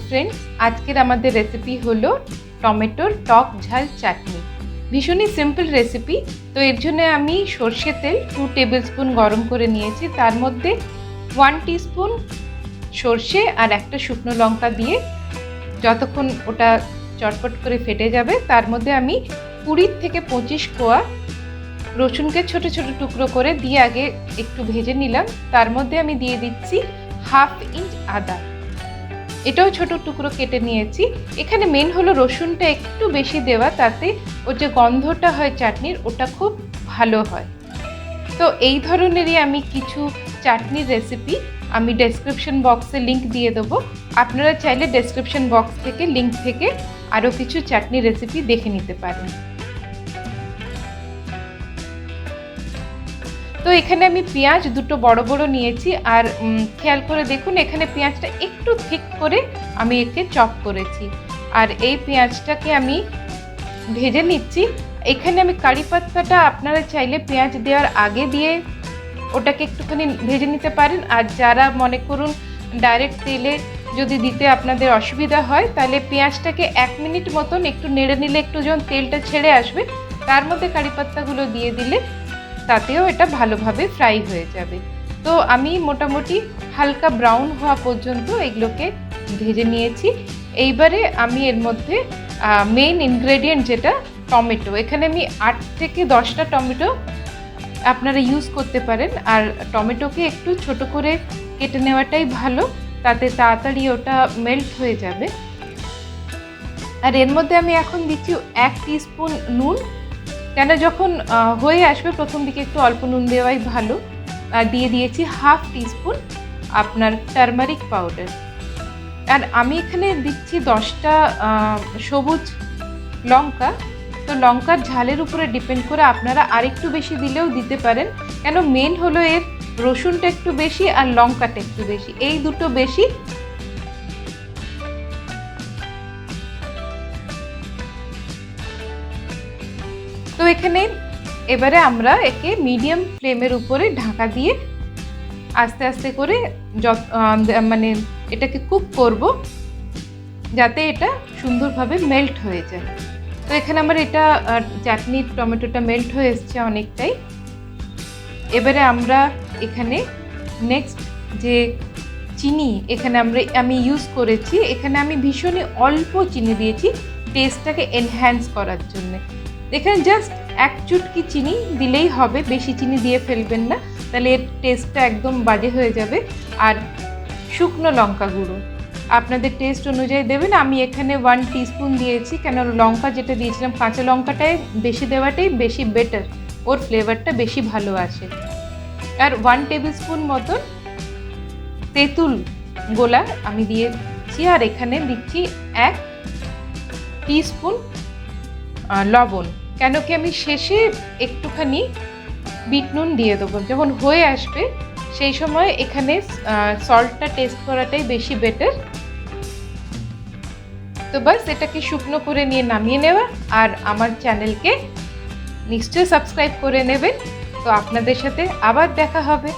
Friends आजकेर आमादेर recipe hello टमेटोर टक झाल चाटनी। भीषण सिम्पल रेसिपि। तो एर जोन्नो आमी सर्षे तेल 2 टेबिल स्पून गरम करे नियेछि, तार मध्ये 1 टीस्पून सर्षे और एक शुकनो लंका दिए যতক্ষণ ওটা চটপট করে ফেটে যাবে তার মধ্যে আমি 20 থেকে 25 কোয়া রসুনকে ছোট ছোট টুকরো করে দিয়ে আগে একটু ভেজে নিলাম। তার মধ্যে আমি দিয়ে দিচ্ছি হাফ ইঞ্চ আদা, এটাও ছোট টুকরো কেটে নিয়েছি। এখানে মেন হলো রসুনটা একটু বেশি দেওয়া, তাতে ওর যে গন্ধটা হয় চাটনির ওটা খুব ভালো হয়। তো এই ধরনেরই আমি কিছু চাটনির রেসিপি আমি ডেসক্রিপশন বক্সে লিংক দিয়ে দেবো, আপনারা চাইলে ডেসক্রিপশন বক্স থেকে লিংক থেকে আরও কিছু চাটনি রেসিপি দেখে নিতে পারেন। তো এখানে আমি পেঁয়াজ দুটো বড় বড় নিয়েছি, আর খেয়াল করে দেখুন এখানে পেঁয়াজটা একটু ঠিক করে আমি একে চপ করেছি, আর এই পেঁয়াজটাকে আমি ভেজে নিচ্ছি। এখানে আমি কারি পাত্তাটা আপনারা চাইলে পেঁয়াজ দেওয়ার আগে দিয়ে ওটাকে একটুখানি ভেজে নিতে পারেন, আর যারা মনে করুন ডাইরেক্ট তেলে যদি দিতে আপনাদের অসুবিধা হয় তাহলে পেঁয়াজটাকে 1 মিনিট মতন একটু নেড়ে নিলে একটু যখন তেলটা ছেড়ে আসবে তার মধ্যে কারি পাত্তাগুলো দিয়ে দিলে তাতেও এটা ভালোভাবে ফ্রাই হয়ে যাবে। তো আমি মোটামুটি হালকা ব্রাউন হওয়া পর্যন্ত এগুলোকে ভেজে নিয়েছি। এইবারে আমি এর মধ্যে মেইন ইনগ্রেডিয়েন্ট যেটা টমেটো, এখানে আমি 8 থেকে 10টা টমেটো আপনারা ইউজ করতে পারেন, আর টমেটোকে একটু ছোট করে কেটে নেওয়াটাই ভালো, তাতে তাড়াতাড়ি ওটা মেল্ট হয়ে যাবে। আর এর মধ্যে আমি এখন দিচ্ছি 1 টিস্পুন নুন, কেন যখন হয়ে আসবে প্রথম দিকে একটু অল্প নুন দেওয়াই ভালো। আর দিয়ে দিয়েছি হাফ টিস্পুন আপনার টারমারিক পাউডার, আর আমি এখানে দিচ্ছি 10টা সবুজ লঙ্কা। তো লঙ্কার ঝালের উপরে ডিপেন্ড করে আপনারা আরেকটু বেশি দিলেও দিতে পারেন, কেন মেন হলো এর রসুনটা একটু বেশি আর লঙ্কাটা একটু বেশি, এই দুটো বেশি। তো এখানে এবারে আমরা একে মিডিয়াম ফ্লেমের উপরে ঢাকা দিয়ে আস্তে আস্তে করে মানে এটাকে কুক করব যাতে এটা সুন্দরভাবে মেল্ট হয়ে যায়। তো এখানে আমার এটা চাটনির টমেটোটা মেল্ট হয়ে এসছে অনেকটাই। এবারে আমরা এখানে নেক্সট যে চিনি এখানে আমি ইউজ করেছি, এখানে আমি ভীষণই অল্প চিনি দিয়েছি টেস্টটাকে এনহ্যান্স করার জন্য। এখানে জাস্ট 1 চুটকি চিনি দিলেই হবে, বেশি চিনি দিয়ে ফেলবেন না, তাহলে এর টেস্টটা একদম বাজে হয়ে যাবে। আর শুকনো লঙ্কা গুঁড়ো আপনাদের টেস্ট অনুযায়ী দেবেন। আমি এখানে 1 টিস্পুন দিয়েছি, কেন লঙ্কা যেটা দিয়েছিলাম কাঁচা লঙ্কাটাই বেশি দেওয়াটাই বেশি বেটার, ওর ফ্লেভারটা বেশি ভালো আসে। আর 1 টেবিল স্পুন মতন তেঁতুল গোলা আমি দিয়েছি, আর এখানে দিচ্ছি 1 টিস্পুন লবণ, কেন কি আমি শেষে একটুখানি বিট নুন দিয়ে দেবো যখন হয়ে আসবে, সেই সময় এখানে সল্টটা টেস্ট করাটাই বেশি বেটার। তো বাস এটাকে শুকনো করে নিয়ে নামিয়ে নেওয়া, আর আমার চ্যানেলকে নিশ্চয়ই সাবস্ক্রাইব করে নেবেন। তো আপনাদের সাথে আবার দেখা হবে।